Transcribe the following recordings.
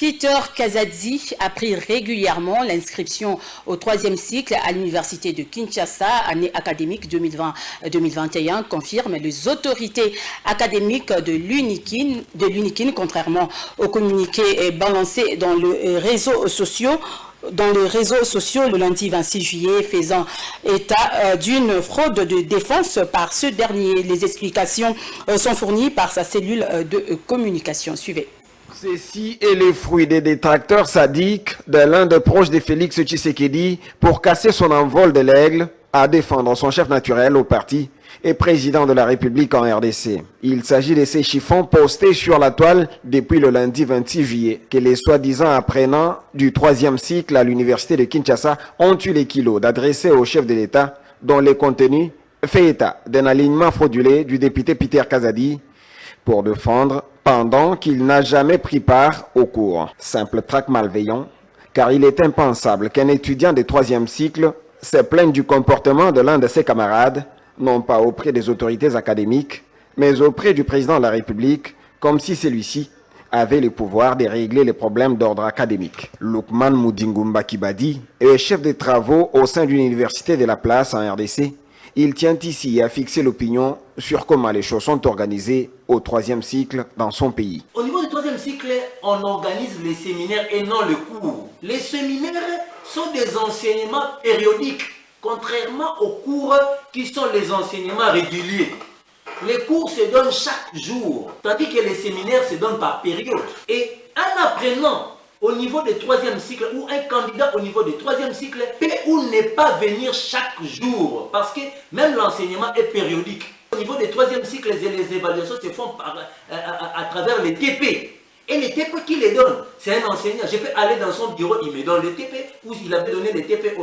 Peter Kazadi a pris régulièrement l'inscription au 3e cycle à l'université de Kinshasa, année académique 2020-2021, confirment les autorités académiques de l'UNIKIN, contrairement au communiqué balancé dans les réseaux sociaux. Le lundi 26 juillet, faisant état d'une fraude de défense par ce dernier. Les explications sont fournies par sa cellule de communication. Suivez. Ceci est le fruit des détracteurs sadiques de l'un des proches de Félix Tshisekedi pour casser son envol de l'aigle à défendre son chef naturel au parti et président de la République en RDC. Il s'agit de ces chiffons postés sur la toile depuis le lundi 26 juillet que les soi-disant apprenants du 3e cycle à l'université de Kinshasa ont eu les kilos d'adresser au chef de l'État dont les contenus fait état d'un alignement fraudulé du député Peter Kazadi pour défendre pendant qu'il n'a jamais pris part au cours. Simple trac malveillant, car il est impensable qu'un étudiant de 3e cycle se plaigne du comportement de l'un de ses camarades, non pas auprès des autorités académiques, mais auprès du président de la République, comme si celui-ci avait le pouvoir de régler les problèmes d'ordre académique. Lukman Moudingumba Kibadi est chef de travaux au sein d'une université de la place en RDC. Il tient ici à fixer l'opinion sur comment les choses sont organisées au 3e cycle dans son pays. Au niveau du 3e cycle, on organise les séminaires et non le cours. Les séminaires sont des enseignements périodiques, contrairement aux cours qui sont les enseignements réguliers. Les cours se donnent chaque jour, tandis que les séminaires se donnent par période. Et un apprenant au niveau du 3e cycle ou un candidat au niveau du 3e cycle peut ou ne pas venir chaque jour parce que même l'enseignement est périodique. Au niveau du 3e cycle, les évaluations se font à travers les TP. Et les TP qui les donne, c'est un enseignant. Je peux aller dans son bureau, il me donne les TP, ou il avait donné les TP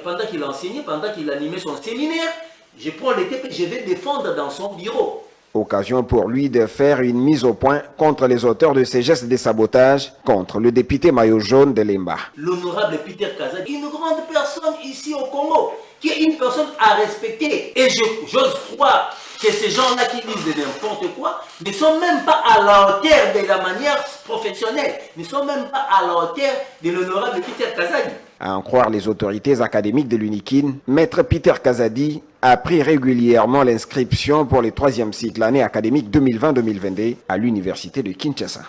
pendant qu'il enseignait, pendant qu'il animait son séminaire. Je prends les TP, je vais défendre dans son bureau. Occasion pour lui de faire une mise au point contre les auteurs de ces gestes de sabotage contre le député maillot jaune de Lemba. L'honorable Peter Kazadi, une grande personne ici au Congo, qui est une personne à respecter. Et j'ose croire que ces gens-là qui disent n'importe quoi ne sont même pas à la hauteur de la manière professionnelle, ne sont même pas à la hauteur de l'honorable Peter Kazadi. À en croire les autorités académiques de l'UNIKIN, Maître Peter Kazadi a pris régulièrement l'inscription pour le 3e cycle, l'année académique 2020-2022 à l'université de Kinshasa.